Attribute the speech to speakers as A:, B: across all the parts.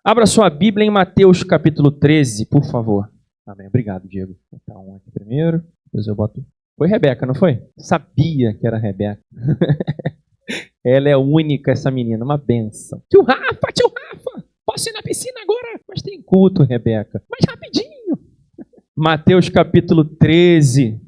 A: Abra sua Bíblia em Mateus capítulo 13, por favor. Amém. Obrigado, Diego. Vou botar um aqui primeiro, depois eu boto... Foi Rebeca, não foi? Sabia que era Rebeca. Ela é única, essa menina, uma benção. Tio Rafa, posso ir na piscina agora? Mas tem culto, Rebeca. Mas rapidinho. Mateus capítulo 13.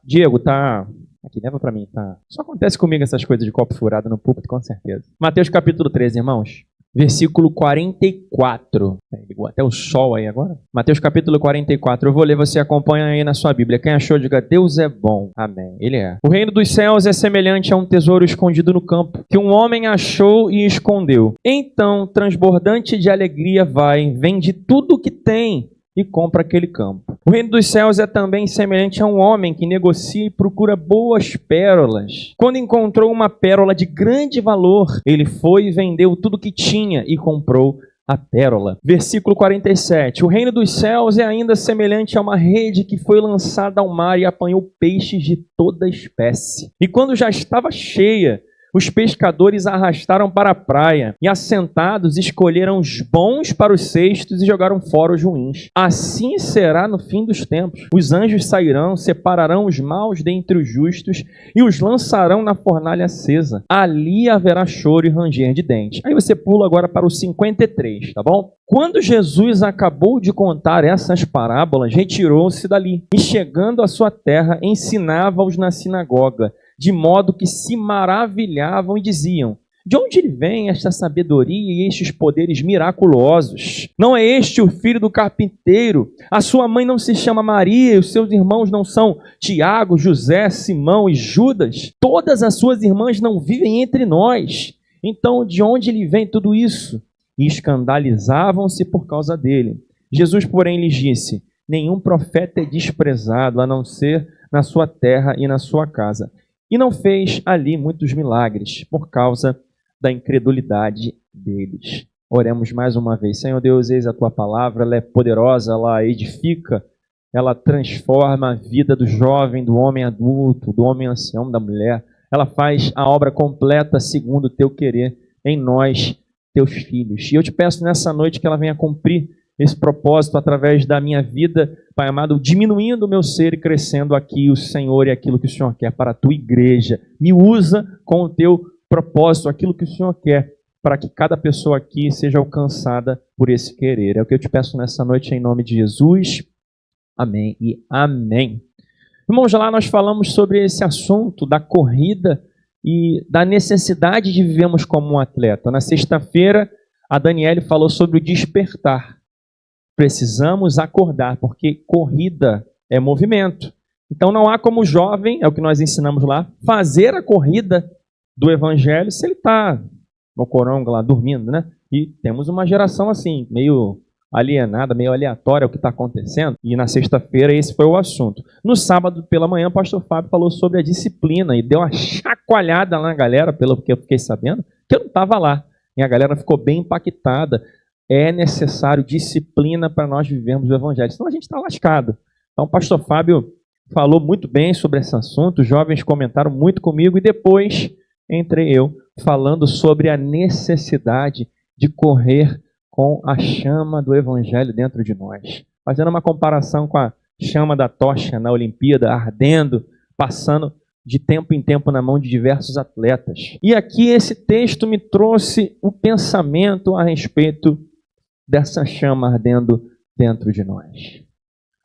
A: Diego, tá... Aqui, leva pra mim, tá? Só acontece comigo essas coisas de copo furado no púlpito, com certeza. Mateus capítulo 13, irmãos. Versículo 44. Ligou até o sol aí agora. Mateus capítulo 44. Eu vou ler, você acompanha aí na sua Bíblia. Quem achou, diga: Deus é bom. Amém. Ele é. O reino dos céus é semelhante a um tesouro escondido no campo, que um homem achou e escondeu. Então, transbordante de alegria, vende tudo o que tem e compra aquele campo. O reino dos céus é também semelhante a um homem que negocia e procura boas pérolas. Quando encontrou uma pérola de grande valor, ele foi e vendeu tudo que tinha e comprou a pérola. Versículo 47. O reino dos céus é ainda semelhante a uma rede que foi lançada ao mar e apanhou peixes de toda espécie. E quando já estava cheia, os pescadores a arrastaram para a praia e, assentados, escolheram os bons para os cestos e jogaram fora os ruins. Assim será no fim dos tempos. Os anjos sairão, separarão os maus dentre os justos e os lançarão na fornalha acesa. Ali haverá choro e ranger de dentes. Aí você pula agora para o 53, tá bom? Quando Jesus acabou de contar essas parábolas, retirou-se dali e, chegando à sua terra, ensinava-os na sinagoga, de modo que se maravilhavam e diziam: de onde lhe vem esta sabedoria e estes poderes miraculosos? Não é este o filho do carpinteiro? A sua mãe não se chama Maria e os seus irmãos não são Tiago, José, Simão e Judas? Todas as suas irmãs não vivem entre nós? Então, de onde lhe vem tudo isso? E escandalizavam-se por causa dele. Jesus, porém, lhes disse: nenhum profeta é desprezado, a não ser na sua terra e na sua casa. E não fez ali muitos milagres, por causa da incredulidade deles. Oremos mais uma vez. Senhor Deus, eis a tua palavra, ela é poderosa, ela edifica, ela transforma a vida do jovem, do homem adulto, do homem ancião, da mulher. Ela faz a obra completa segundo o teu querer em nós, teus filhos. E eu te peço nessa noite que ela venha cumprir esse propósito através da minha vida, Pai amado, diminuindo o meu ser e crescendo aqui o Senhor e aquilo que o Senhor quer para a tua igreja. Me usa com o teu propósito, aquilo que o Senhor quer, para que cada pessoa aqui seja alcançada por esse querer. É o que eu te peço nessa noite em nome de Jesus. Amém e amém. Irmãos, lá nós falamos sobre esse assunto da corrida e da necessidade de vivermos como um atleta. Na sexta-feira, a Daniele falou sobre o despertar. Precisamos acordar, porque corrida é movimento. Então não há como o jovem, é o que nós ensinamos lá, fazer a corrida do evangelho se ele está no corongo lá, dormindo, né? E temos uma geração assim, meio alienada, meio aleatória o que está acontecendo. E na sexta-feira esse foi o assunto. No sábado pela manhã, o pastor Fábio falou sobre a disciplina e deu uma chacoalhada na galera, pelo que eu fiquei sabendo, que eu não estava lá. E a galera ficou bem impactada. É necessário disciplina para nós vivermos o evangelho, senão a gente está lascado. Então o pastor Fábio falou muito bem sobre esse assunto, os jovens comentaram muito comigo e depois entrei eu falando sobre a necessidade de correr com a chama do evangelho dentro de nós. Fazendo uma comparação com a chama da tocha na Olimpíada, ardendo, passando de tempo em tempo na mão de diversos atletas. E aqui esse texto me trouxe o pensamento a respeito dessa chama ardendo dentro de nós.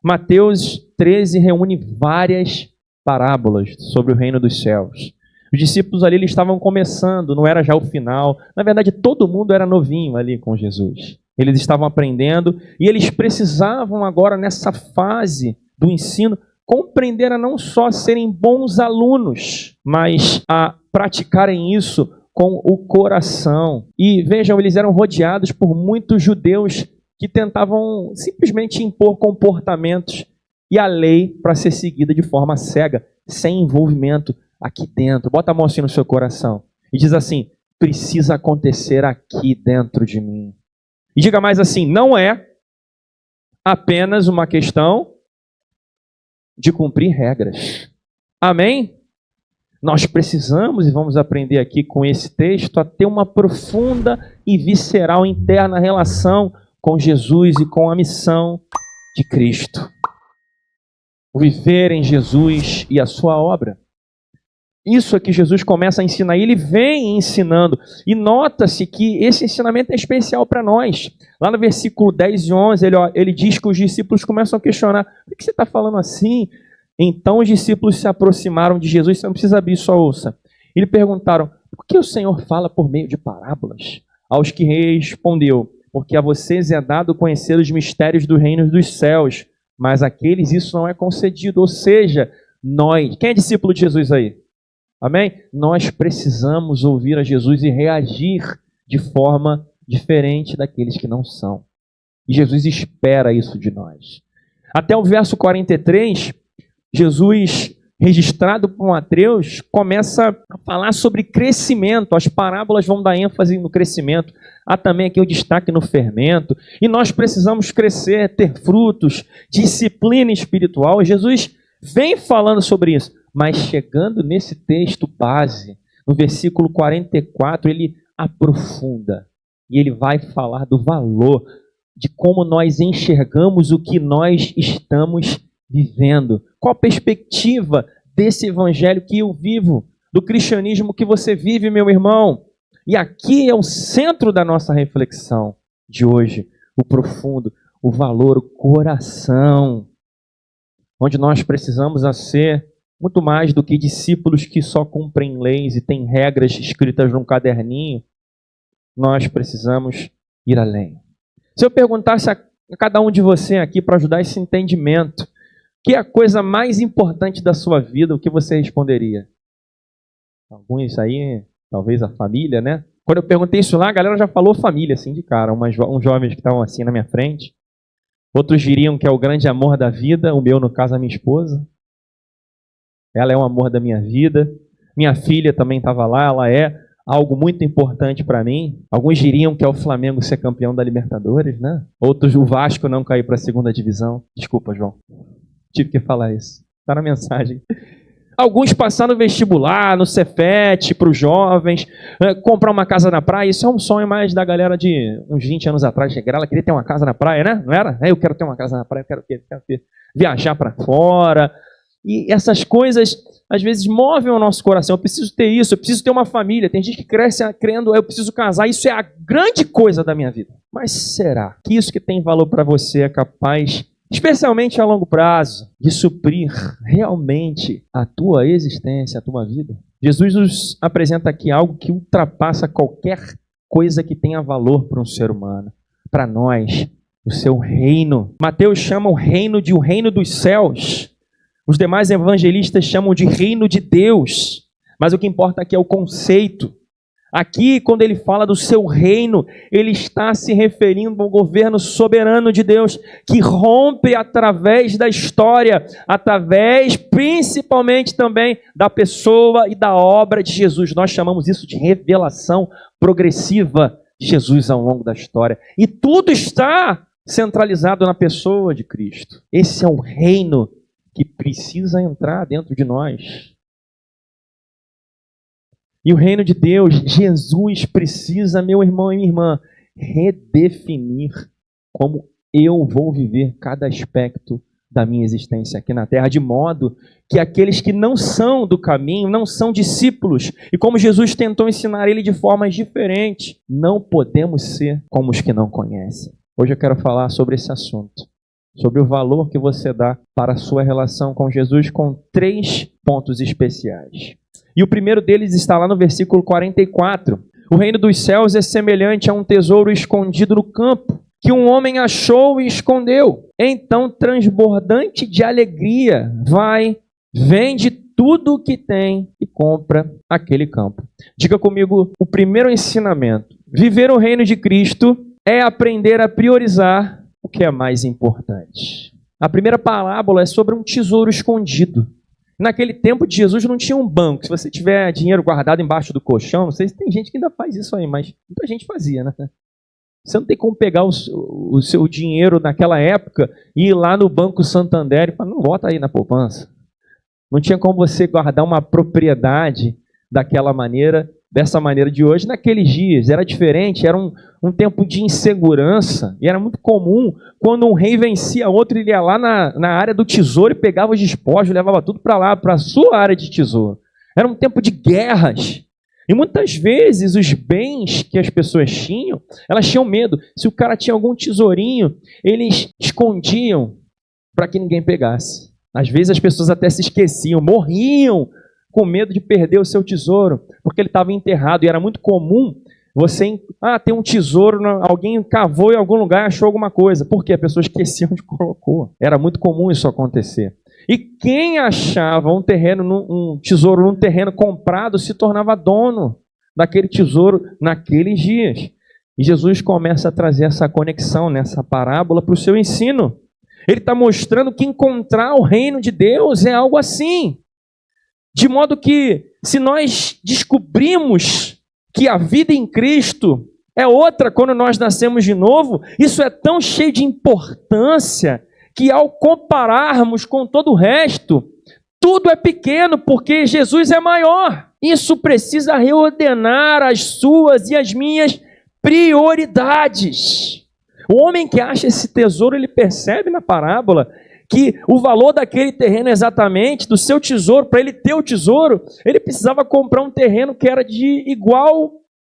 A: Mateus 13 reúne várias parábolas sobre o reino dos céus. Os discípulos ali eles estavam começando, não era já o final. Na verdade, todo mundo era novinho ali com Jesus. Eles estavam aprendendo e eles precisavam agora, nessa fase do ensino, compreender a não só serem bons alunos, mas a praticarem isso com o coração. E vejam, eles eram rodeados por muitos judeus que tentavam simplesmente impor comportamentos e a lei para ser seguida de forma cega, sem envolvimento aqui dentro. Bota a mão assim no seu coração e diz assim: precisa acontecer aqui dentro de mim. E diga mais assim: não é apenas uma questão de cumprir regras. Amém? Nós precisamos, e vamos aprender aqui com esse texto, a ter uma profunda e visceral interna relação com Jesus e com a missão de Cristo. O viver em Jesus e a sua obra. Isso é que Jesus começa a ensinar, e ele vem ensinando. E nota-se que esse ensinamento é especial para nós. Lá no versículo 10 e 11, ele diz que os discípulos começam a questionar: por que você está falando assim? Então os discípulos se aproximaram de Jesus. Você não precisa abrir, só ouça. E lhe perguntaram: por que o Senhor fala por meio de parábolas? Aos que respondeu: porque a vocês é dado conhecer os mistérios do reino dos céus, mas àqueles isso não é concedido. Ou seja, nós... Quem é discípulo de Jesus aí? Amém? Nós precisamos ouvir a Jesus e reagir de forma diferente daqueles que não são. E Jesus espera isso de nós. Até o verso 43, Jesus, registrado por Mateus, começa a falar sobre crescimento. As parábolas vão dar ênfase no crescimento. Há também aqui o destaque no fermento. E nós precisamos crescer, ter frutos, disciplina espiritual. Jesus vem falando sobre isso. Mas chegando nesse texto base, no versículo 44, ele aprofunda. E ele vai falar do valor, de como nós enxergamos o que nós estamos vivendo. Qual a perspectiva desse evangelho que eu vivo, do cristianismo que você vive, meu irmão? E aqui é o centro da nossa reflexão de hoje, o profundo, o valor, o coração, onde nós precisamos ser muito mais do que discípulos que só cumprem leis e têm regras escritas num caderninho. Nós precisamos ir além. Se eu perguntasse a cada um de você aqui para ajudar esse entendimento, que é a coisa mais importante da sua vida, o que você responderia? Alguns aí, talvez a família, né? Quando eu perguntei isso lá, a galera já falou família, assim, de cara. Uns jovens que estavam assim na minha frente. Outros diriam que é o grande amor da vida, o meu, no caso, a minha esposa. Ela é o amor da minha vida. Minha filha também estava lá, ela é algo muito importante para mim. Alguns diriam que é o Flamengo ser campeão da Libertadores, né? Outros, o Vasco não cair para a segunda divisão. Desculpa, João. Tive que falar isso. Está na mensagem. Alguns passar no vestibular, no Cefet, para os jovens, comprar uma casa na praia. Isso é um sonho mais da galera de uns 20 anos atrás. Ela queria ter uma casa na praia, né? Não era? Eu quero ter uma casa na praia, quero ter. Viajar para fora. E essas coisas, às vezes, movem o nosso coração. Eu preciso ter isso, eu preciso ter uma família. Tem gente que cresce crendo, eu preciso casar. Isso é a grande coisa da minha vida. Mas será que isso que tem valor para você é capaz, especialmente a longo prazo, de suprir realmente a tua existência, a tua vida? Jesus nos apresenta aqui algo que ultrapassa qualquer coisa que tenha valor para um ser humano. Para nós, o seu reino. Mateus chama o reino de o reino dos céus. Os demais evangelistas chamam de reino de Deus. Mas o que importa aqui é o conceito. Aqui, quando ele fala do seu reino, ele está se referindo ao governo soberano de Deus, que rompe através da história, através principalmente também da pessoa e da obra de Jesus. Nós chamamos isso de revelação progressiva de Jesus ao longo da história. E tudo está centralizado na pessoa de Cristo. Esse é o reino que precisa entrar dentro de nós. E o reino de Deus, Jesus precisa, meu irmão e minha irmã, redefinir como eu vou viver cada aspecto da minha existência aqui na terra, de modo que aqueles que não são do caminho, não são discípulos, e como Jesus tentou ensinar ele de formas diferentes, não podemos ser como os que não conhecem. Hoje eu quero falar sobre esse assunto, sobre o valor que você dá para a sua relação com Jesus, com 3 pontos especiais. E o primeiro deles está lá no versículo 44. O reino dos céus é semelhante a um tesouro escondido no campo, que um homem achou e escondeu. Então, transbordante de alegria, vende tudo o que tem e compra aquele campo. Diga comigo o primeiro ensinamento. Viver o reino de Cristo é aprender a priorizar o que é mais importante. A primeira parábola é sobre um tesouro escondido. Naquele tempo de Jesus não tinha um banco. Se você tiver dinheiro guardado embaixo do colchão, não sei se tem gente que ainda faz isso aí, mas muita gente fazia, né? Você não tem como pegar o seu dinheiro naquela época e ir lá no Banco Santander e falar, não, bota aí na poupança. Não tinha como você guardar uma propriedade daquela maneira, dessa maneira de hoje. Naqueles dias era diferente, era um tempo de insegurança, e era muito comum, quando um rei vencia outro, ele ia lá na área do tesouro e pegava os despojos, levava tudo para lá, para a sua área de tesouro. Era um tempo de guerras. E muitas vezes os bens que as pessoas tinham, elas tinham medo. Se o cara tinha algum tesourinho, eles escondiam para que ninguém pegasse. Às vezes as pessoas até se esqueciam, morriam com medo de perder o seu tesouro, porque ele estava enterrado. E era muito comum você... tem um tesouro, alguém cavou em algum lugar e achou alguma coisa. Por quê? A pessoa esquecia onde colocou. Era muito comum isso acontecer. E quem achava um tesouro num terreno comprado se tornava dono daquele tesouro naqueles dias. E Jesus começa a trazer essa conexão nessa parábola para o seu ensino. Ele está mostrando que encontrar o reino de Deus é algo assim. De modo que, se nós descobrimos que a vida em Cristo é outra quando nós nascemos de novo, isso é tão cheio de importância que, ao compararmos com todo o resto, tudo é pequeno porque Jesus é maior. Isso precisa reordenar as suas e as minhas prioridades. O homem que acha esse tesouro, ele percebe na parábola que o valor daquele terreno exatamente, do seu tesouro, para ele ter o tesouro, ele precisava comprar um terreno que era de igual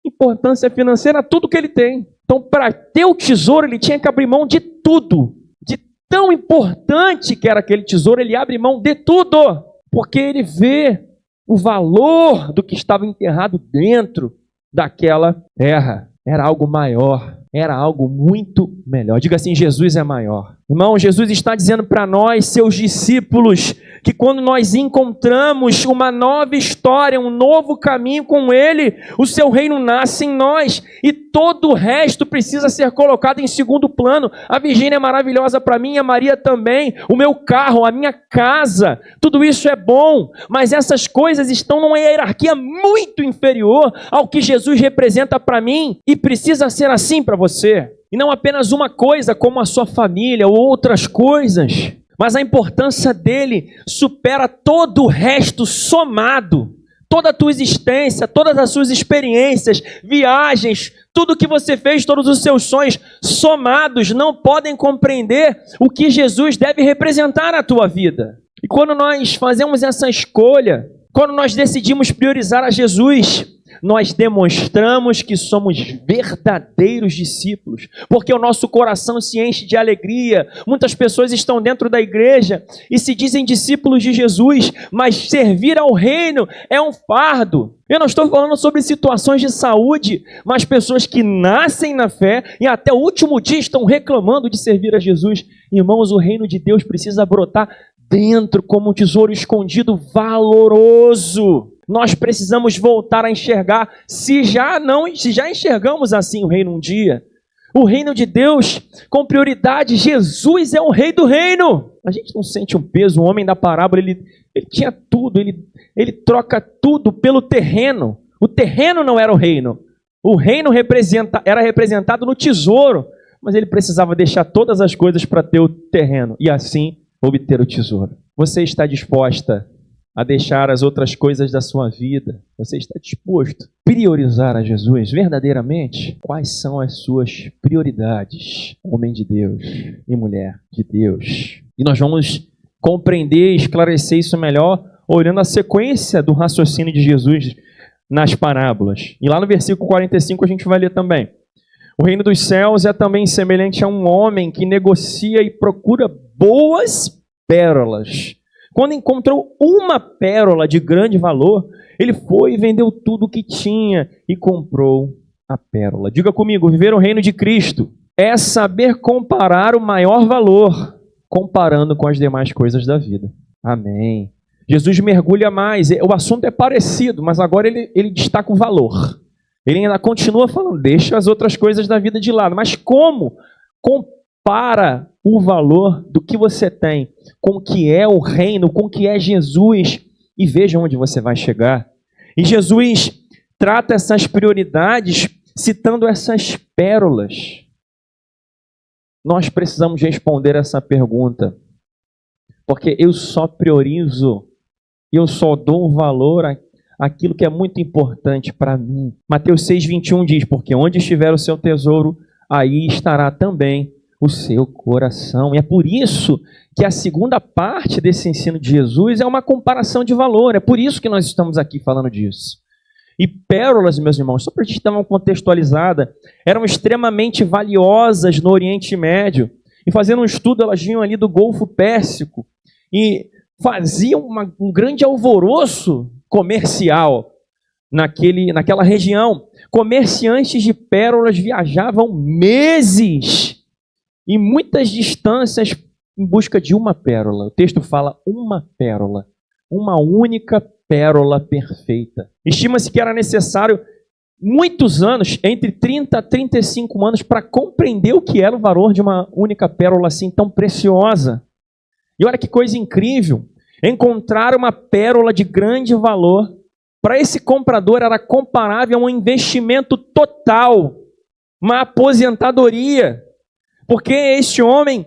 A: importância financeira a tudo que ele tem. Então, para ter o tesouro, ele tinha que abrir mão de tudo. De tão importante que era aquele tesouro, ele abre mão de tudo, porque ele vê o valor do que estava enterrado dentro daquela terra. Era algo maior. Era algo muito melhor. Diga assim: Jesus é maior. Irmão, Jesus está dizendo para nós, seus discípulos, que quando nós encontramos uma nova história, um novo caminho com Ele, o seu reino nasce em nós e todo o resto precisa ser colocado em segundo plano. A Virgínia é maravilhosa para mim, a Maria também, o meu carro, a minha casa, tudo isso é bom, mas essas coisas estão numa hierarquia muito inferior ao que Jesus representa para mim e precisa ser assim para você. E não apenas uma coisa como a sua família ou outras coisas, mas a importância dele supera todo o resto somado. Toda a tua existência, todas as suas experiências, viagens, tudo que você fez, todos os seus sonhos somados não podem compreender o que Jesus deve representar na tua vida. E quando nós fazemos essa escolha, quando nós decidimos priorizar a Jesus, nós demonstramos que somos verdadeiros discípulos, porque o nosso coração se enche de alegria. Muitas pessoas estão dentro da igreja e se dizem discípulos de Jesus, mas servir ao reino é um fardo. Eu não estou falando sobre situações de saúde, mas pessoas que nascem na fé e até o último dia estão reclamando de servir a Jesus. Irmãos, o reino de Deus precisa brotar dentro como um tesouro escondido valoroso. Nós precisamos voltar a enxergar, se já enxergamos assim o reino um dia, o reino de Deus com prioridade. Jesus é o rei do reino. A gente não sente um peso. O homem da parábola, ele tinha tudo, ele troca tudo pelo terreno. O terreno não era o reino. O reino era representado no tesouro, mas ele precisava deixar todas as coisas para ter o terreno e assim obter o tesouro. Você está disposta a deixar as outras coisas da sua vida? Você está disposto a priorizar a Jesus verdadeiramente? Quais são as suas prioridades, homem de Deus e mulher de Deus? E nós vamos compreender e esclarecer isso melhor olhando a sequência do raciocínio de Jesus nas parábolas. E lá no versículo 45 a gente vai ler também. O reino dos céus é também semelhante a um homem que negocia e procura boas pérolas. Quando encontrou uma pérola de grande valor, ele foi e vendeu tudo o que tinha e comprou a pérola. Diga comigo: viver o reino de Cristo é saber comparar o maior valor, comparando com as demais coisas da vida. Amém. Jesus mergulha mais. O assunto é parecido, mas agora ele destaca o valor. Ele ainda continua falando, deixa as outras coisas da vida de lado. Mas como compara o valor do que você tem com o que é o reino, com o que é Jesus, e veja onde você vai chegar. E Jesus trata essas prioridades citando essas pérolas. Nós precisamos responder essa pergunta, porque eu só priorizo e eu só dou valor àquilo que é muito importante para mim. Mateus 6,21 diz, porque onde estiver o seu tesouro, aí estará também o seu coração. E é por isso que a segunda parte desse ensino de Jesus é uma comparação de valor. É por isso que nós estamos aqui falando disso. E pérolas, meus irmãos, só para a gente dar uma contextualizada, eram extremamente valiosas no Oriente Médio. E fazendo um estudo, elas vinham ali do Golfo Pérsico e faziam um grande alvoroço comercial naquela região. Comerciantes de pérolas viajavam meses e muitas distâncias em busca de uma pérola. O texto fala uma pérola, uma única pérola perfeita. Estima-se que era necessário muitos anos, entre 30 a 35 anos, para compreender o que era o valor de uma única pérola assim tão preciosa. E olha que coisa incrível, encontrar uma pérola de grande valor, para esse comprador era comparável a um investimento total, uma aposentadoria, porque este homem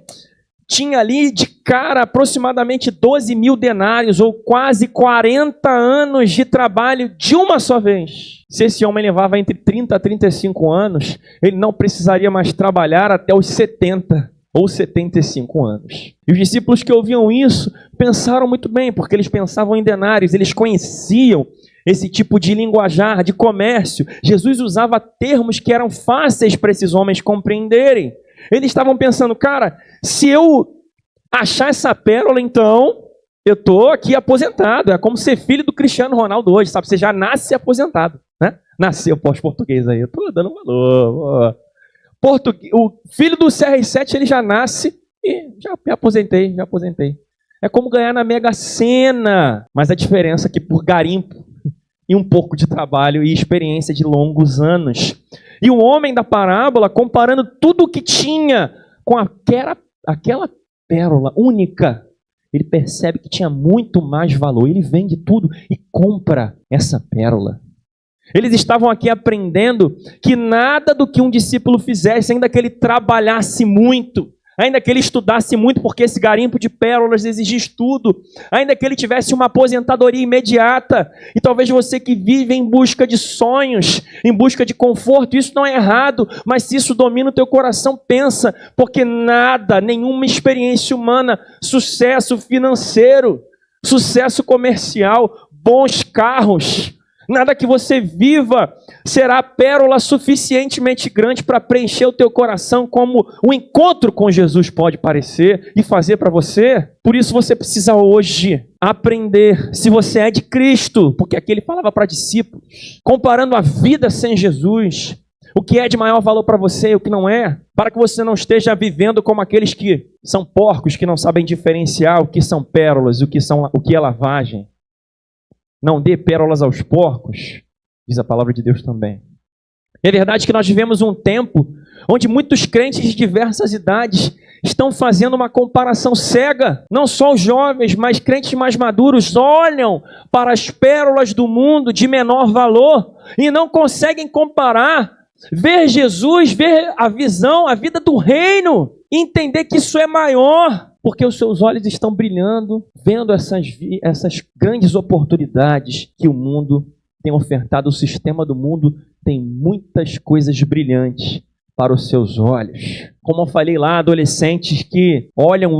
A: tinha ali de cara aproximadamente 12 mil denários, ou quase 40 anos de trabalho de uma só vez. Se esse homem levava entre 30 a 35 anos, ele não precisaria mais trabalhar até os 70 ou 75 anos. E os discípulos que ouviam isso pensaram muito bem, porque eles pensavam em denários, eles conheciam esse tipo de linguajar, de comércio. Jesus usava termos que eram fáceis para esses homens compreenderem. Eles estavam pensando, cara, se eu achar essa pérola, então eu estou aqui aposentado. É como ser filho do Cristiano Ronaldo hoje, sabe? Você já nasce aposentado, né? Nasceu pós-português aí, eu estou dando valor. O filho do CR7, ele já nasce e já me aposentei. É como ganhar na Mega Sena, mas a diferença é que por garimpo e um pouco de trabalho e experiência de longos anos. E o homem da parábola, comparando tudo o que tinha com aquela pérola única, ele percebe que tinha muito mais valor. Ele vende tudo e compra essa pérola. Eles estavam aqui aprendendo que nada do que um discípulo fizesse, ainda que ele trabalhasse muito, ainda que ele estudasse muito, porque esse garimpo de pérolas exigia estudo, ainda que ele tivesse uma aposentadoria imediata, e talvez você que vive em busca de sonhos, em busca de conforto, isso não é errado, mas se isso domina o teu coração, pensa, porque nada, nenhuma experiência humana, sucesso financeiro, sucesso comercial, bons carros, nada que você viva será pérola suficientemente grande para preencher o teu coração como o encontro com Jesus pode parecer e fazer para você. Por isso você precisa hoje aprender, se você é de Cristo, porque aqui ele falava para discípulos, comparando a vida sem Jesus, o que é de maior valor para você e o que não é, para que você não esteja vivendo como aqueles que são porcos, que não sabem diferenciar o que são pérolas e o que é lavagem. Não dê pérolas aos porcos, diz a palavra de Deus também. É verdade que nós vivemos um tempo onde muitos crentes de diversas idades estão fazendo uma comparação cega. Não só os jovens, mas crentes mais maduros olham para as pérolas do mundo de menor valor e não conseguem comparar, ver Jesus, ver a visão, a vida do reino, e entender que isso é maior. Porque os seus olhos estão brilhando, vendo essas grandes oportunidades que o mundo tem ofertado. O sistema do mundo tem muitas coisas brilhantes para os seus olhos. Como eu falei lá, adolescentes que olham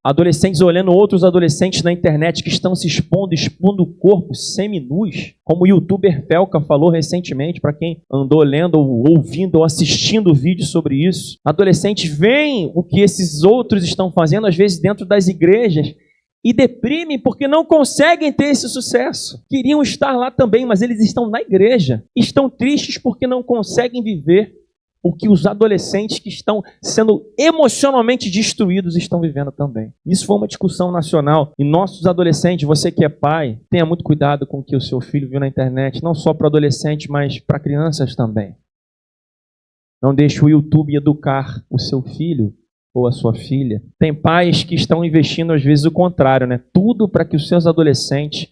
A: adolescentes olhando outros adolescentes na internet que estão se expondo o corpo seminus, como o youtuber Felca falou recentemente, para quem andou lendo, ou ouvindo, ou assistindo vídeos sobre isso. Adolescentes veem o que esses outros estão fazendo, às vezes dentro das igrejas, e deprimem porque não conseguem ter esse sucesso. Queriam estar lá também, mas eles estão na igreja. Estão tristes porque não conseguem viver o que os adolescentes que estão sendo emocionalmente destruídos estão vivendo também. Isso foi uma discussão nacional. E nossos adolescentes, você que é pai, tenha muito cuidado com o que o seu filho viu na internet, não só para adolescentes, mas para crianças também. Não deixe o YouTube educar o seu filho ou a sua filha. Tem pais que estão investindo, às vezes, o contrário, né? Tudo para que os seus adolescentes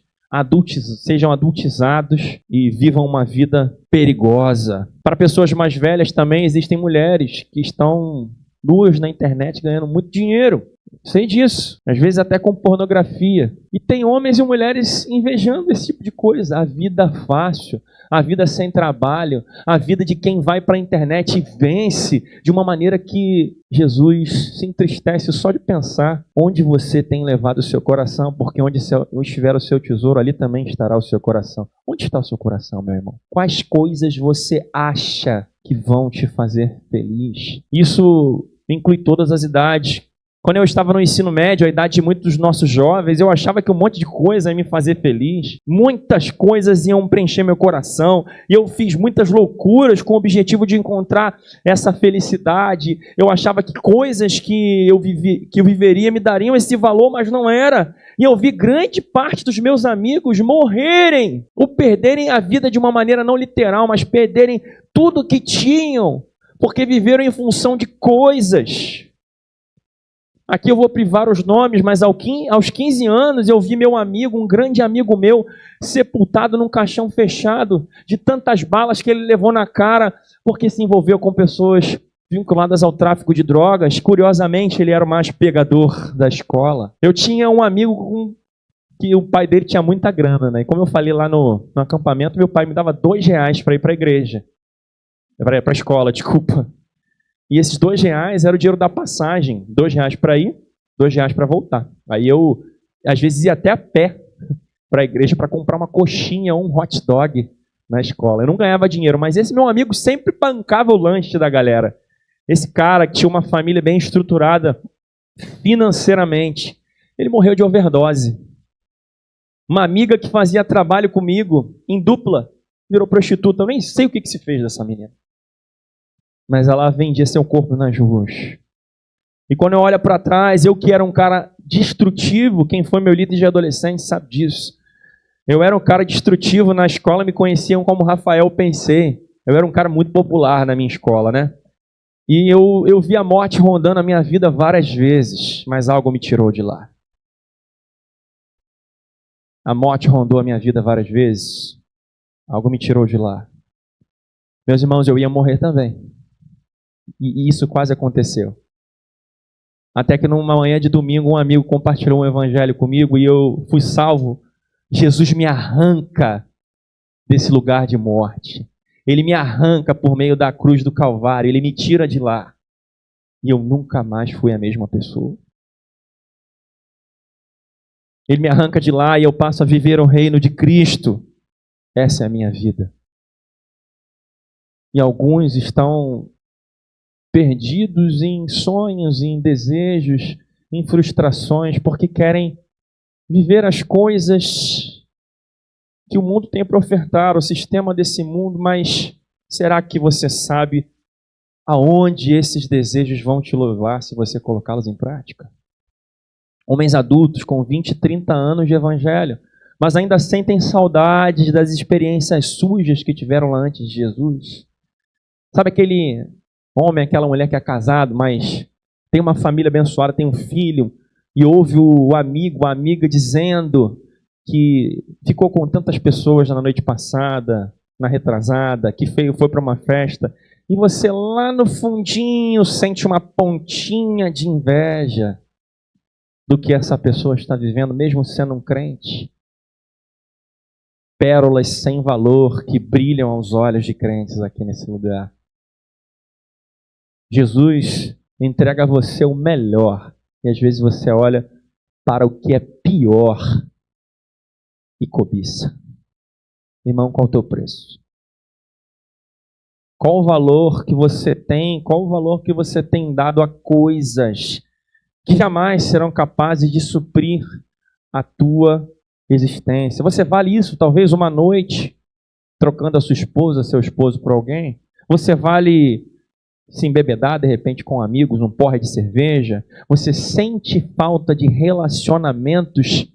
A: sejam adultizados e vivam uma vida perigosa. Para pessoas mais velhas também existem mulheres que estão nuas na internet ganhando muito dinheiro. Sei disso. Às vezes até com pornografia. E tem homens e mulheres invejando esse tipo de coisa. A vida fácil, a vida sem trabalho, a vida de quem vai para a internet e vence de uma maneira que Jesus se entristece só de pensar onde você tem levado o seu coração, porque onde estiver o seu tesouro, ali também estará o seu coração. Onde está o seu coração, meu irmão? Quais coisas você acha que vão te fazer feliz? Isso inclui todas as idades. Quando eu estava no ensino médio, a idade de muitos dos nossos jovens, eu achava que um monte de coisa ia me fazer feliz. Muitas coisas iam preencher meu coração. E eu fiz muitas loucuras com o objetivo de encontrar essa felicidade. Eu achava que coisas que eu viveria me dariam esse valor, mas não era. E eu vi grande parte dos meus amigos morrerem ou perderem a vida de uma maneira não literal, mas perderem tudo que tinham, porque viveram em função de coisas. Aqui eu vou privar os nomes, mas aos 15 anos eu vi meu amigo, um grande amigo meu, sepultado num caixão fechado, de tantas balas que ele levou na cara, porque se envolveu com pessoas vinculadas ao tráfico de drogas. Curiosamente, ele era o mais pegador da escola. Eu tinha um amigo que o pai dele tinha muita grana, né? E como eu falei lá no acampamento, meu pai me dava R$2 para ir para a igreja. Para a escola, desculpa. E esses R$2 era o dinheiro da passagem. R$2 para ir, R$2 para voltar. Aí eu, às vezes, ia até a pé para a igreja para comprar uma coxinha ou um hot dog na escola. Eu não ganhava dinheiro, mas esse meu amigo sempre bancava o lanche da galera. Esse cara que tinha uma família bem estruturada financeiramente, ele morreu de overdose. Uma amiga que fazia trabalho comigo, em dupla, virou prostituta. Eu nem sei o que se fez dessa menina. Mas ela vendia seu corpo nas ruas. E quando eu olho para trás, eu que era um cara destrutivo, quem foi meu líder de adolescente sabe disso. Eu era um cara destrutivo na escola, me conheciam como Rafael Pensei. Eu era um cara muito popular na minha escola, né? E eu vi a morte rondando a minha vida várias vezes, mas algo me tirou de lá. A morte rondou a minha vida várias vezes, algo me tirou de lá. Meus irmãos, eu ia morrer também. E isso quase aconteceu. Até que numa manhã de domingo, um amigo compartilhou um evangelho comigo e eu fui salvo. Jesus me arranca desse lugar de morte. Ele me arranca por meio da cruz do Calvário. Ele me tira de lá. E eu nunca mais fui a mesma pessoa. Ele me arranca de lá e eu passo a viver o reino de Cristo. Essa é a minha vida. E alguns estão perdidos em sonhos, em desejos, em frustrações, porque querem viver as coisas que o mundo tem para ofertar, o sistema desse mundo, mas será que você sabe aonde esses desejos vão te levar se você colocá-los em prática? Homens adultos com 20, 30 anos de evangelho, mas ainda sentem saudades das experiências sujas que tiveram lá antes de Jesus. Sabe aquele homem, aquela mulher que é casado, mas tem uma família abençoada, tem um filho, e ouve o amigo, a amiga dizendo que ficou com tantas pessoas na noite passada, na retrasada, que foi para uma festa, e você lá no fundinho sente uma pontinha de inveja do que essa pessoa está vivendo, mesmo sendo um crente. Pérolas sem valor que brilham aos olhos de crentes aqui nesse lugar. Jesus entrega a você o melhor. E às vezes você olha para o que é pior e cobiça. Irmão, qual é o teu preço? Qual o valor que você tem? Qual o valor que você tem dado a coisas que jamais serão capazes de suprir a tua existência? Você vale isso, talvez uma noite, trocando a sua esposa, seu esposo por alguém? Você vale se embebedar, de repente, com amigos, um porre de cerveja? Você sente falta de relacionamentos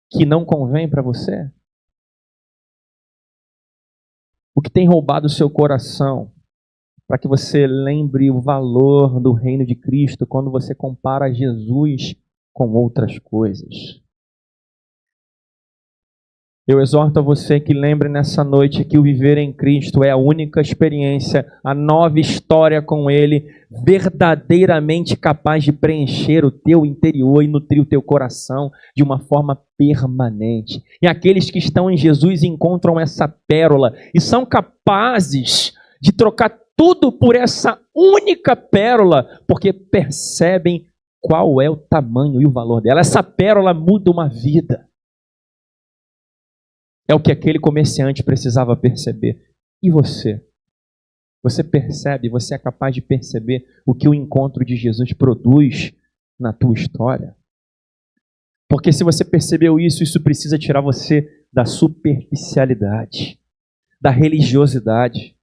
A: que não convém para você? O que tem roubado o seu coração para que você lembre o valor do reino de Cristo quando você compara Jesus com outras coisas? Eu exorto a você que lembre nessa noite que o viver em Cristo é a única experiência, a nova história com Ele, verdadeiramente capaz de preencher o teu interior e nutrir o teu coração de uma forma permanente. E aqueles que estão em Jesus encontram essa pérola e são capazes de trocar tudo por essa única pérola, porque percebem qual é o tamanho e o valor dela. Essa pérola muda uma vida. É o que aquele comerciante precisava perceber. E você? Você percebe, você é capaz de perceber o que o encontro de Jesus produz na tua história? Porque se você percebeu isso, isso precisa tirar você da superficialidade, da religiosidade,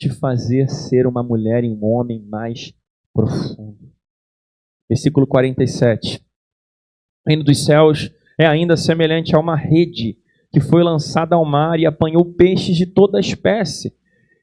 A: te fazer ser uma mulher e um homem mais profundo. Versículo 47. O reino dos céus é ainda semelhante a uma rede que foi lançada ao mar e apanhou peixes de toda espécie.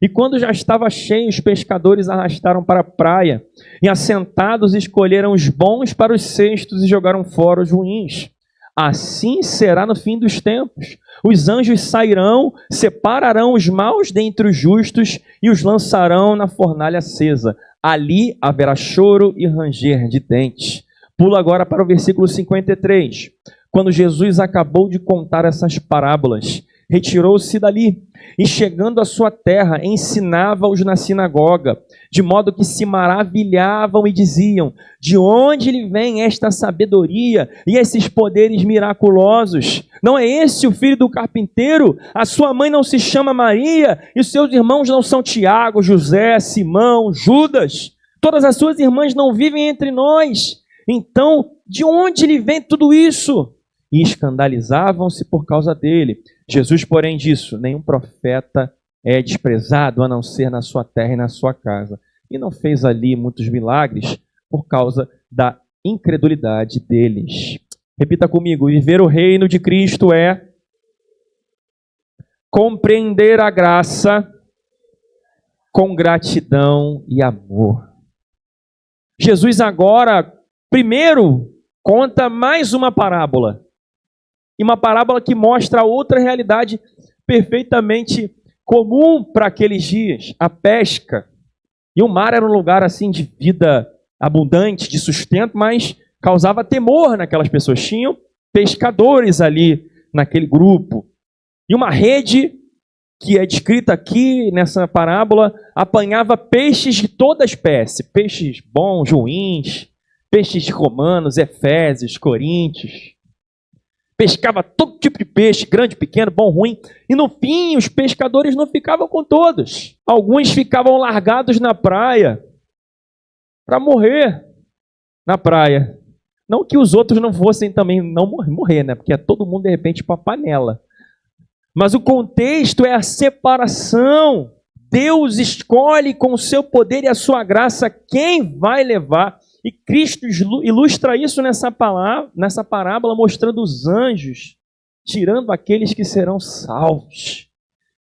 A: E quando já estava cheio, os pescadores arrastaram para a praia, e assentados escolheram os bons para os cestos e jogaram fora os ruins. Assim será no fim dos tempos. Os anjos sairão, separarão os maus dentre os justos e os lançarão na fornalha acesa. Ali haverá choro e ranger de dentes. Pula agora para o versículo 53. Quando Jesus acabou de contar essas parábolas, retirou-se dali e, chegando à sua terra, ensinava-os na sinagoga, de modo que se maravilhavam e diziam: de onde lhe vem esta sabedoria e esses poderes miraculosos? Não é esse o filho do carpinteiro? A sua mãe não se chama Maria? E os seus irmãos não são Tiago, José, Simão, Judas? Todas as suas irmãs não vivem entre nós? Então, de onde lhe vem tudo isso? E escandalizavam-se por causa dele. Jesus, porém, disse: nenhum profeta é desprezado a não ser na sua terra e na sua casa. E não fez ali muitos milagres por causa da incredulidade deles. Repita comigo: viver o reino de Cristo é compreender a graça com gratidão e amor. Jesus agora, primeiro, conta mais uma parábola. E uma parábola que mostra outra realidade perfeitamente comum para aqueles dias, a pesca. E o mar era um lugar assim de vida abundante, de sustento, mas causava temor naquelas pessoas. Tinham pescadores ali naquele grupo. E uma rede, que é descrita aqui nessa parábola, apanhava peixes de toda espécie. Peixes bons, ruins, peixes romanos, efésios, coríntios. Pescava todo tipo de peixe, grande, pequeno, bom, ruim. E no fim, os pescadores não ficavam com todos. Alguns ficavam largados na praia para morrer na praia. Não que os outros não fossem também não morrer, né? Porque é todo mundo, de repente, para a panela. Mas o contexto é a separação. Deus escolhe com o seu poder e a sua graça quem vai levar. E Cristo ilustra isso nessa parábola, mostrando os anjos, tirando aqueles que serão salvos.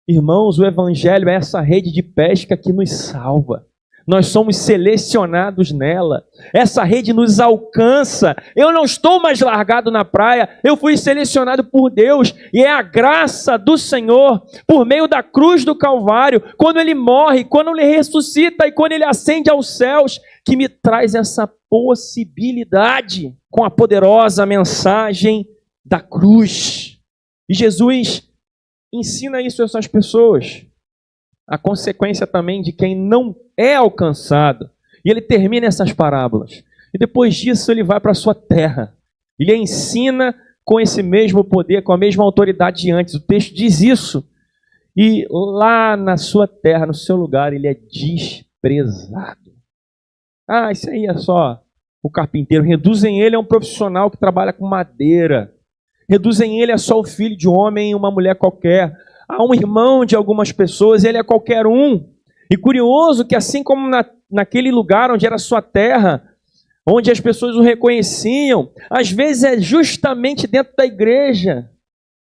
A: Irmãos, o Evangelho é essa rede de pesca que nos salva. Nós somos selecionados nela. Essa rede nos alcança. Eu não estou mais largado na praia. Eu fui selecionado por Deus. E é a graça do Senhor, por meio da cruz do Calvário, quando Ele morre, quando Ele ressuscita e quando Ele ascende aos céus, que me traz essa possibilidade com a poderosa mensagem da cruz. E Jesus ensina isso a essas pessoas. A consequência também de quem não é alcançado. E ele termina essas parábolas. E depois disso ele vai para a sua terra. Ele ensina com esse mesmo poder, com a mesma autoridade de antes. O texto diz isso. E lá na sua terra, no seu lugar, ele é desprezado. Ah, isso aí é só o carpinteiro. Reduzem ele a um profissional que trabalha com madeira. Reduzem ele a só o filho de um homem e uma mulher qualquer. A um irmão de algumas pessoas, ele é qualquer um. E curioso que assim como naquele lugar onde era sua terra, onde as pessoas o reconheciam, às vezes é justamente dentro da igreja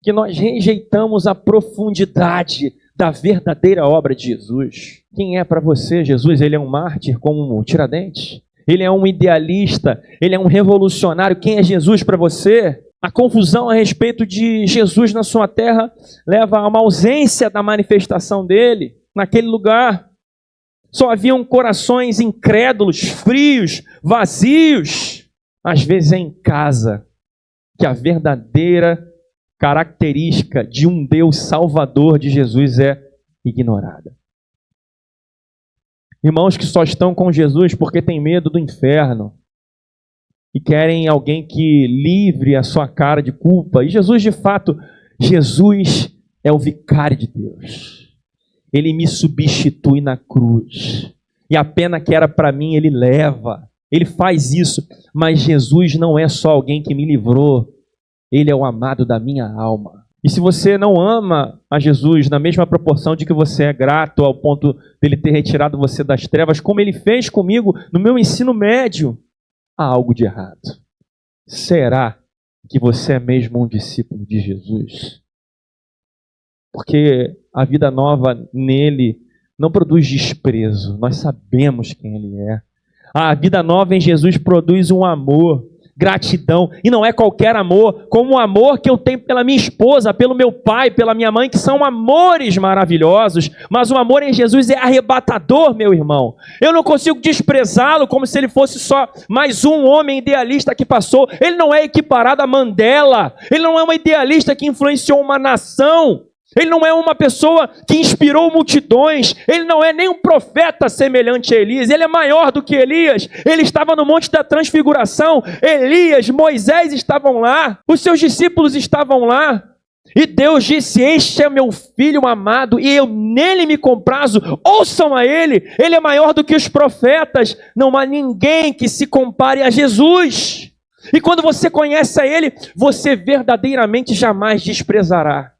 A: que nós rejeitamos a profundidade da verdadeira obra de Jesus. Quem é para você Jesus? Ele é um mártir como um Tiradentes? Ele é um idealista? Ele é um revolucionário? Quem é Jesus para você? A confusão a respeito de Jesus na sua terra leva a uma ausência da manifestação dele naquele lugar. Só haviam corações incrédulos, frios, vazios. Às vezes é em casa que a verdadeira característica de um Deus salvador de Jesus é ignorada. Irmãos que só estão com Jesus porque têm medo do inferno e querem alguém que livre a sua cara de culpa. E Jesus, de fato, Jesus é o vicário de Deus. Ele me substitui na cruz. E a pena que era para mim, Ele leva. Ele faz isso. Mas Jesus não é só alguém que me livrou. Ele é o amado da minha alma. E se você não ama a Jesus na mesma proporção de que você é grato ao ponto dele ter retirado você das trevas, como Ele fez comigo no meu ensino médio, há algo de errado. Será que você é mesmo um discípulo de Jesus? Porque a vida nova nele não produz desprezo. Nós sabemos quem Ele é. A vida nova em Jesus produz um amor, gratidão. E não é qualquer amor, como o amor que eu tenho pela minha esposa, pelo meu pai, pela minha mãe, que são amores maravilhosos. Mas o amor em Jesus é arrebatador, meu irmão. Eu não consigo desprezá-lo como se ele fosse só mais um homem idealista que passou. Ele não é equiparado a Mandela. Ele não é um idealista que influenciou uma nação. Ele não é uma pessoa que inspirou multidões. Ele não é nem um profeta semelhante a Elias. Ele é maior do que Elias. Ele estava no Monte da Transfiguração. Elias, Moisés estavam lá. Os seus discípulos estavam lá. E Deus disse: este é meu filho amado e eu nele me comprazo. Ouçam a ele. Ele é maior do que os profetas. Não há ninguém que se compare a Jesus. E quando você conhece a ele, você verdadeiramente jamais desprezará.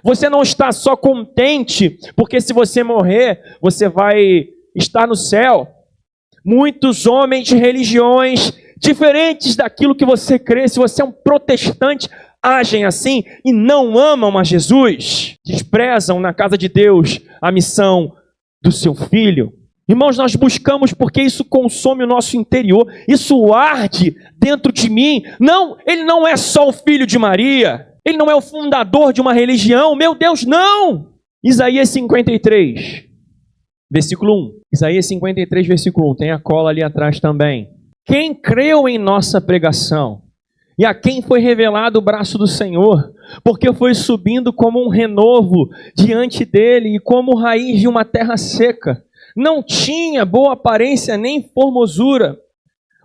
A: Você não está só contente, porque se você morrer, você vai estar no céu. Muitos homens de religiões diferentes daquilo que você crê, se você é um protestante, agem assim e não amam a Jesus. Desprezam na casa de Deus a missão do seu filho. Irmãos, nós buscamos porque isso consome o nosso interior, isso arde dentro de mim. Não, ele não é só o filho de Maria. Ele não é o fundador de uma religião. Meu Deus, não! Isaías 53, versículo 1. Isaías 53, versículo 1. Tem a cola ali atrás também. Quem creu em nossa pregação e a quem foi revelado o braço do Senhor, porque foi subindo como um renovo diante dele e como raiz de uma terra seca. Não tinha boa aparência nem formosura.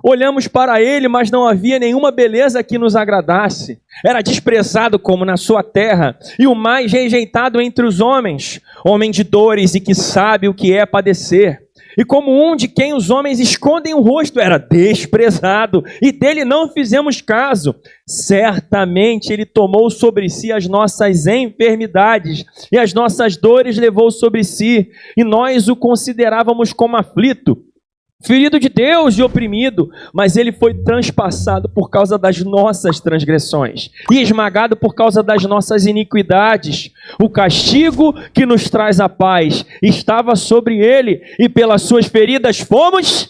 A: Olhamos para ele, mas não havia nenhuma beleza que nos agradasse. Era desprezado como na sua terra, e o mais rejeitado entre os homens, homem de dores e que sabe o que é padecer. E como um de quem os homens escondem o rosto, era desprezado, e dele não fizemos caso. Certamente ele tomou sobre si as nossas enfermidades, e as nossas dores levou sobre si, e nós o considerávamos como aflito, ferido de Deus e oprimido, mas ele foi transpassado por causa das nossas transgressões e esmagado por causa das nossas iniquidades. O castigo que nos traz a paz estava sobre ele, e pelas suas feridas fomos.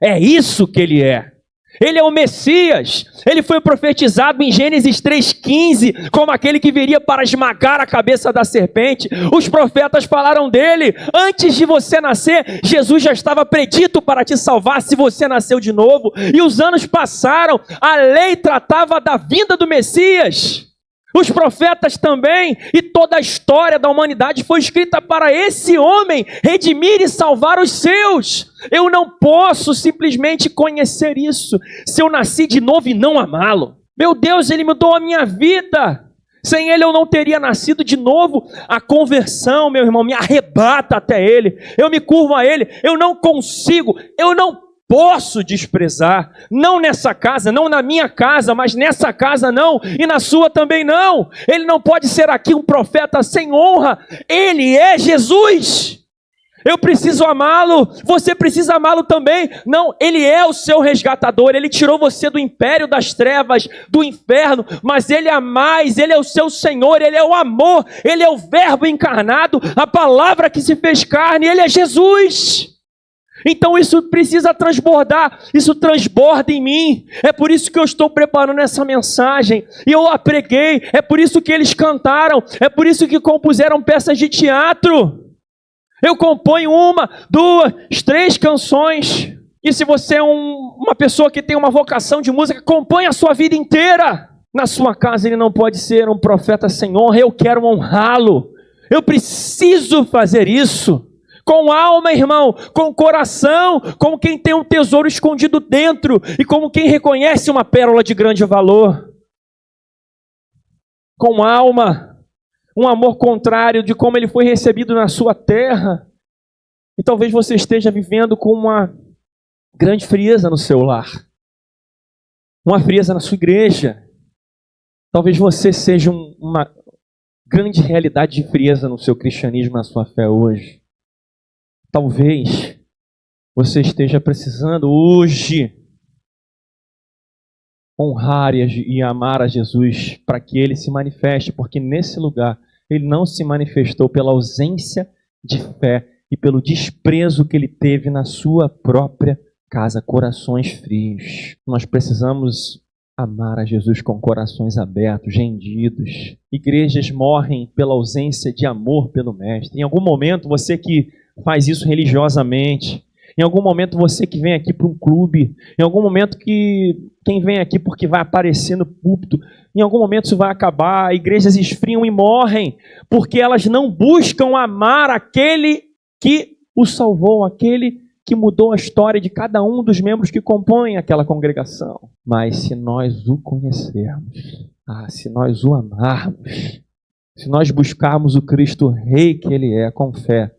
A: É isso que ele é. Ele é o Messias. Ele foi profetizado em Gênesis 3,15 como aquele que viria para esmagar a cabeça da serpente. Os profetas falaram dele. Antes de você nascer, Jesus já estava predito para te salvar se você nasceu de novo. E os anos passaram. A lei tratava da vinda do Messias. Os profetas também, e toda a história da humanidade foi escrita para esse homem redimir e salvar os seus. Eu não posso simplesmente conhecer isso se eu nasci de novo e não amá-lo. Meu Deus, ele mudou a minha vida. Sem ele eu não teria nascido de novo. A conversão, meu irmão, me arrebata até ele. Eu me curvo a ele. Eu não consigo, eu não posso desprezar, não nessa casa, não na minha casa, mas nessa casa não, e na sua também não. Ele não pode ser aqui um profeta sem honra. Ele é Jesus. Eu preciso amá-lo, você precisa amá-lo também. Não, ele é o seu resgatador, ele tirou você do império das trevas, do inferno, mas ele é mais, ele é o seu Senhor, ele é o amor, ele é o verbo encarnado, a palavra que se fez carne, ele é Jesus. Então isso precisa transbordar, isso transborda em mim. É por isso que eu estou preparando essa mensagem. E eu a preguei, é por isso que eles cantaram, é por isso que compuseram peças de teatro. Eu componho 1, 2, 3 canções. E se você é uma pessoa que tem uma vocação de música, compõe a sua vida inteira. Na sua casa ele não pode ser um profeta sem honra, eu quero honrá-lo. Eu preciso fazer isso. Com alma, irmão, com coração, como quem tem um tesouro escondido dentro e como quem reconhece uma pérola de grande valor. Com alma, um amor contrário de como ele foi recebido na sua terra. E talvez você esteja vivendo com uma grande frieza no seu lar, uma frieza na sua igreja. Talvez você seja uma grande realidade de frieza no seu cristianismo, na sua fé hoje. Talvez você esteja precisando hoje honrar e amar a Jesus para que Ele se manifeste, porque nesse lugar Ele não se manifestou pela ausência de fé e pelo desprezo que Ele teve na sua própria casa, corações frios. Nós precisamos amar a Jesus com corações abertos, rendidos. Igrejas morrem pela ausência de amor pelo Mestre. Em algum momento, você que faz isso religiosamente, em algum momento você que vem aqui para um clube, em algum momento quem vem aqui porque vai aparecer no púlpito, em algum momento isso vai acabar, igrejas esfriam e morrem, porque elas não buscam amar aquele que o salvou, aquele que mudou a história de cada um dos membros que compõem aquela congregação. Mas se nós o conhecermos, se nós o amarmos, se nós buscarmos o Cristo Rei que Ele é com fé,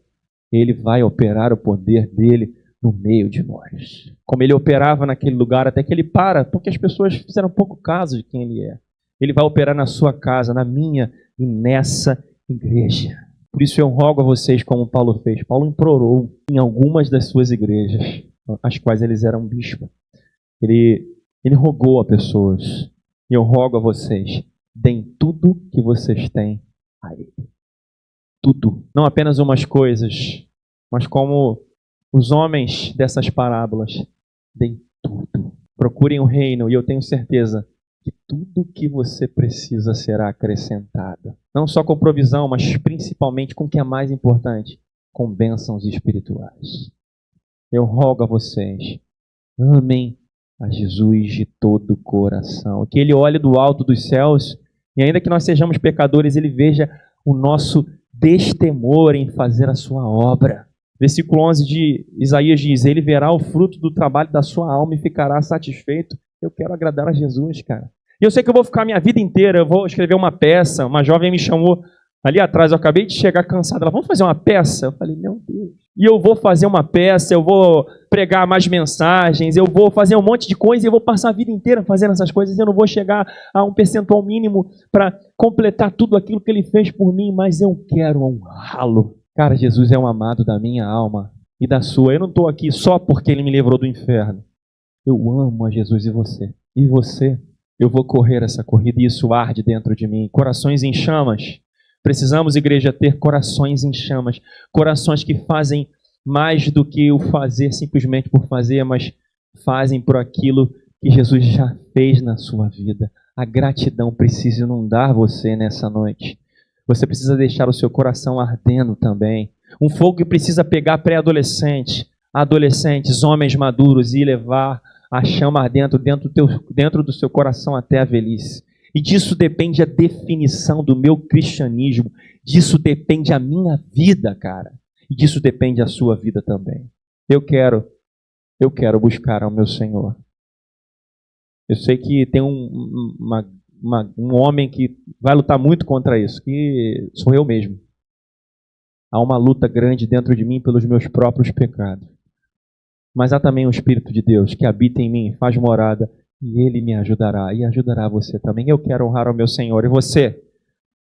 A: Ele vai operar o poder dele no meio de nós. Como Ele operava naquele lugar, até que Ele para, porque as pessoas fizeram pouco caso de quem Ele é. Ele vai operar na sua casa, na minha e nessa igreja. Por isso eu rogo a vocês, como Paulo fez. Paulo implorou em algumas das suas igrejas, as quais eles eram bispos. Ele rogou a pessoas. E eu rogo a vocês, deem tudo que vocês têm a Ele. Tudo. Não apenas umas coisas, mas como os homens dessas parábolas, deem tudo. Procurem o reino e eu tenho certeza que tudo que você precisa será acrescentado. Não só com provisão, mas principalmente com o que é mais importante, com bênçãos espirituais. Eu rogo a vocês, amem a Jesus de todo o coração. Que Ele olhe do alto dos céus e ainda que nós sejamos pecadores, Ele veja o nosso destemor em fazer a sua obra. Versículo 11 de Isaías diz, Ele verá o fruto do trabalho da sua alma e ficará satisfeito. Eu quero agradar a Jesus, cara. E eu sei que eu vou ficar a minha vida inteira, eu vou escrever uma peça. Uma jovem me chamou ali atrás, eu acabei de chegar cansado. Ela, vamos fazer uma peça? Eu falei, meu Deus. E eu vou fazer uma peça, eu vou pregar mais mensagens, eu vou fazer um monte de coisa e eu vou passar a vida inteira fazendo essas coisas. Eu não vou chegar a um percentual mínimo para completar tudo aquilo que Ele fez por mim, mas eu quero honrá-lo. Cara, Jesus é um amado da minha alma e da sua. Eu não estou aqui só porque Ele me livrou do inferno. Eu amo a Jesus e você. E você? Eu vou correr essa corrida e isso arde dentro de mim. Corações em chamas. Precisamos, igreja, ter corações em chamas. Corações que fazem mais do que o fazer simplesmente por fazer, mas fazem por aquilo que Jesus já fez na sua vida. A gratidão precisa inundar você nessa noite. Você precisa deixar o seu coração ardendo também. Um fogo que precisa pegar pré-adolescente, adolescentes, homens maduros e levar a chama ardendo dentro do seu coração até a velhice. E disso depende a definição do meu cristianismo. Disso depende a minha vida, cara. E disso depende a sua vida também. Eu quero buscar ao meu Senhor. Eu sei que tem um homem que vai lutar muito contra isso, que sou eu mesmo. Há uma luta grande dentro de mim pelos meus próprios pecados. Mas há também um Espírito de Deus que habita em mim, faz morada, e Ele me ajudará, e ajudará você também. Eu quero honrar ao meu Senhor. E você?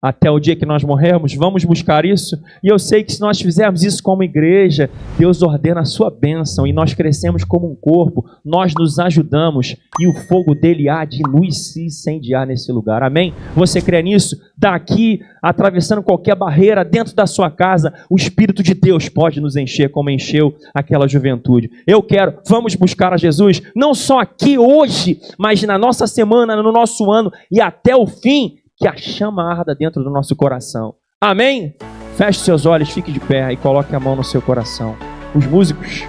A: até o dia que nós morrermos? Vamos buscar isso? E eu sei que se nós fizermos isso como igreja, Deus ordena a sua bênção e nós crescemos como um corpo, nós nos ajudamos e o fogo dele há de nos incendiar nesse lugar. Amém? Você crê nisso? Daqui, atravessando qualquer barreira dentro da sua casa, o Espírito de Deus pode nos encher como encheu aquela juventude. Eu quero, vamos buscar a Jesus, não só aqui hoje, mas na nossa semana, no nosso ano e até o fim, que a chama arda dentro do nosso coração. Amém? Feche seus olhos, fique de pé e coloque a mão no seu coração. Os músicos